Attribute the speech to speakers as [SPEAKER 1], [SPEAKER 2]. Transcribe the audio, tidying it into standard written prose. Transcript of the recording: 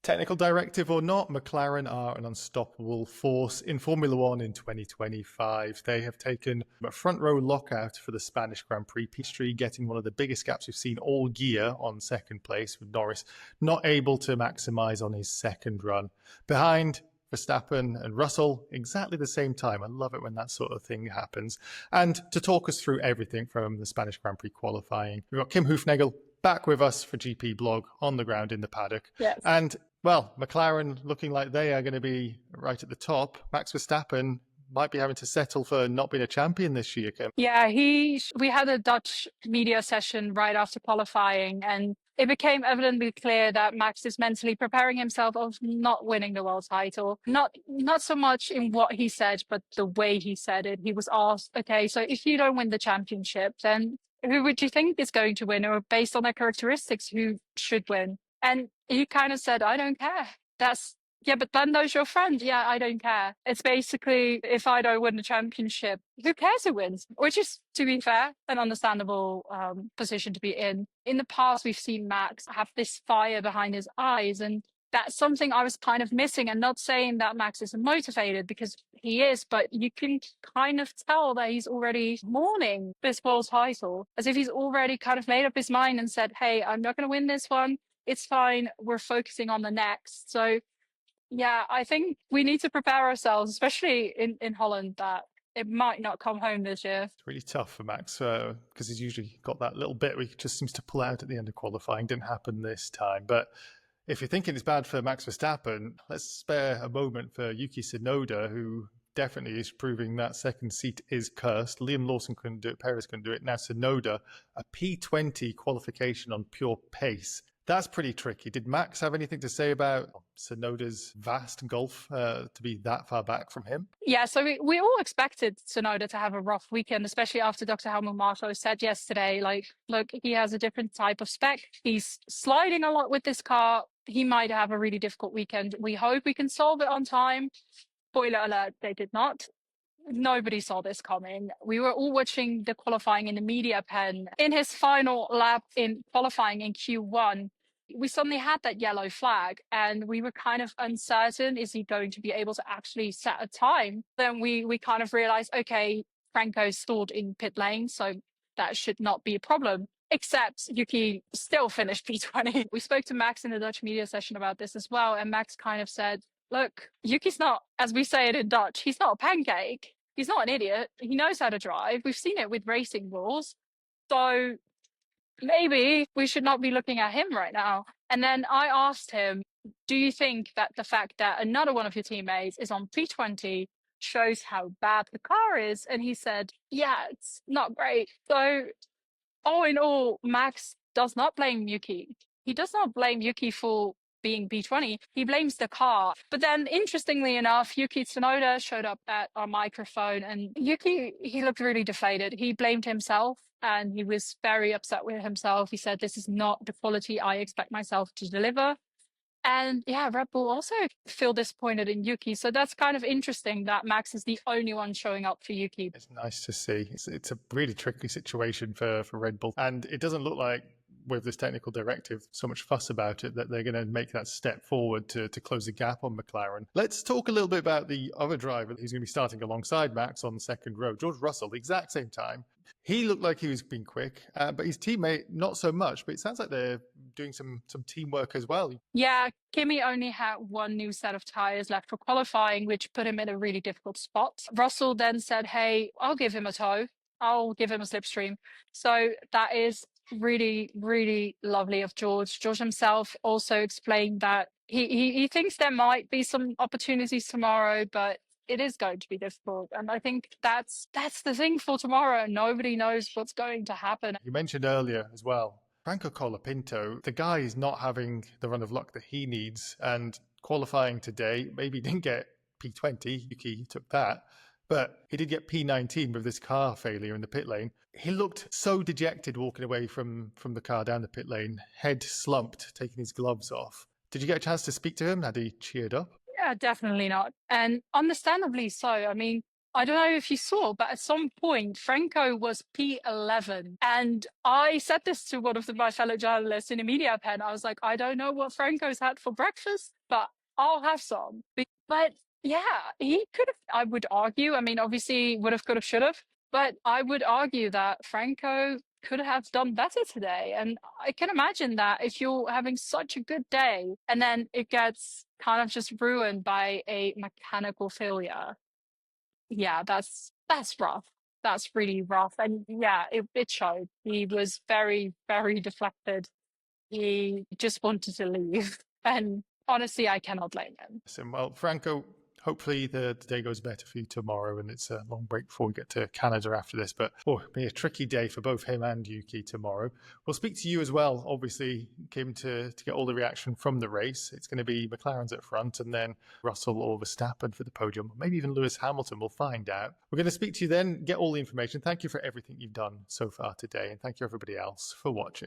[SPEAKER 1] Technical directive or not, McLaren are an unstoppable force in Formula One in 2025. They have taken a front row lockout for the Spanish Grand Prix, Piastri getting one of the biggest gaps we've seen all year on second place, with Norris not able to maximise on his second run. Behind Verstappen and Russell, exactly the same time. I love it when that sort of thing happens. And to talk us through everything from the Spanish Grand Prix qualifying, we've got Kim Hoefnagel back with us for GP Blog on the ground in the paddock.
[SPEAKER 2] Yes.
[SPEAKER 1] And well, McLaren looking like they are going to be right at the top. Max Verstappen might be having to settle for not being a champion this year, Kim.
[SPEAKER 2] Yeah, we had a Dutch media session right after qualifying, and it became evidently clear that Max is mentally preparing himself of not winning the world title. Not so much in what he said, but the way he said it. He was asked, okay, so if you don't win the championship, then who would you think is going to win? Or based on their characteristics, who should win? And he kind of said, I don't care. Yeah, but Lando's your friend. Yeah, I don't care. It's basically, if I don't win the championship, who cares who wins? Which is, to be fair, an understandable position to be in. In the past, we've seen Max have this fire behind his eyes, and that's something I was kind of missing. And not saying that Max isn't motivated, because he is, but you can kind of tell that he's already mourning this world title, as if he's already kind of made up his mind and said, hey, I'm not going to win this one. It's fine. We're focusing on the next. So yeah, I think we need to prepare ourselves, especially in Holland, that it might not come home this year.
[SPEAKER 1] It's really tough for Max because he's usually got that little bit where he just seems to pull out at the end of qualifying. Didn't happen this time. But if you're thinking it's bad for Max Verstappen, let's spare a moment for Yuki Tsunoda, who definitely is proving that second seat is cursed. Liam Lawson couldn't do it. Perez couldn't do it. Now Tsunoda, a P20 qualification on pure pace. That's pretty tricky. Did Max have anything to say about Tsunoda's vast gulf to be that far back from him?
[SPEAKER 2] Yeah, so we all expected Tsunoda to have a rough weekend, especially after Dr. Helmut Marko said yesterday, like, look, he has a different type of spec. He's sliding a lot with this car. He might have a really difficult weekend. We hope we can solve it on time. Spoiler alert, they did not. Nobody saw this coming. We were all watching the qualifying in the media pen. In his final lap in qualifying in Q1, we suddenly had that yellow flag and we were kind of uncertain, is he going to be able to actually set a time? Then we kind of realized, okay, Franco's stalled in pit lane, so that should not be a problem. Except Yuki still finished P20. We spoke to Max in the Dutch media session about this as well, and Max kind of said, look, Yuki's not, as we say it in Dutch, he's not a pancake. He's not an idiot. He knows how to drive. We've seen it with racing rules. So maybe we should not be looking at him right now. And then I asked him, do you think that the fact that another one of your teammates is on P20 shows how bad the car is? And he said, yeah, it's not great. So all in all, Max does not blame Yuki. He does not blame Yuki for being P20. He blames the car. But then, interestingly enough, Yuki Tsunoda showed up at our microphone, and Yuki, he looked really deflated. He blamed himself, and he was very upset with himself. He said, this is not the quality I expect myself to deliver. And yeah, Red Bull also feel disappointed in Yuki. So that's kind of interesting that Max is the only one showing up for Yuki.
[SPEAKER 1] It's nice to see. It's a really tricky situation for Red Bull. And it doesn't look like with this technical directive, so much fuss about it, that they're going to make that step forward to close the gap on McLaren. Let's talk a little bit about the other driver who's going to be starting alongside Max on the second row, George Russell, the exact same time. He looked like he was being quick, but his teammate, not so much. But it sounds like they're doing some teamwork as well.
[SPEAKER 2] Yeah, Kimi only had one new set of tyres left for qualifying, which put him in a really difficult spot. Russell then said, hey, I'll give him a tow. I'll give him a slipstream. So that is really, really lovely of George. George himself also explained that he thinks there might be some opportunities tomorrow, but it is going to be difficult. And I think that's the thing for tomorrow. Nobody knows what's going to happen.
[SPEAKER 1] You mentioned earlier as well, Franco Colapinto, the guy is not having the run of luck that he needs. And qualifying today, maybe he didn't get P20, Yuki took that, but he did get P19 with this car failure in the pit lane. He looked so dejected walking away from the car down the pit lane, head slumped, taking his gloves off. Did you get a chance to speak to him? Had he cheered up?
[SPEAKER 2] Yeah, definitely not. And understandably so. I mean, I don't know if you saw, but at some point, Franco was P11. And I said this to one of my fellow journalists in a media pen. I was like, I don't know what Franco's had for breakfast, but I'll have some. But yeah, he could have, I would argue, I mean, obviously would have, could have, should have, but I would argue that Franco could have done better today. And I can imagine that if you're having such a good day and then it gets kind of just ruined by a mechanical failure, yeah, that's rough. That's really rough. And yeah, it showed. He was very, very deflected. He just wanted to leave. And honestly, I cannot blame him.
[SPEAKER 1] Well, Franco, hopefully the day goes better for you tomorrow and it's a long break before we get to Canada after this. But it'll be a tricky day for both him and Yuki tomorrow. We'll speak to you as well. Obviously, came to get all the reaction from the race. It's going to be McLaren's at front and then Russell or Verstappen for the podium. Maybe even Lewis Hamilton. We'll find out. We're going to speak to you then, get all the information. Thank you for everything you've done so far today. And thank you everybody else for watching.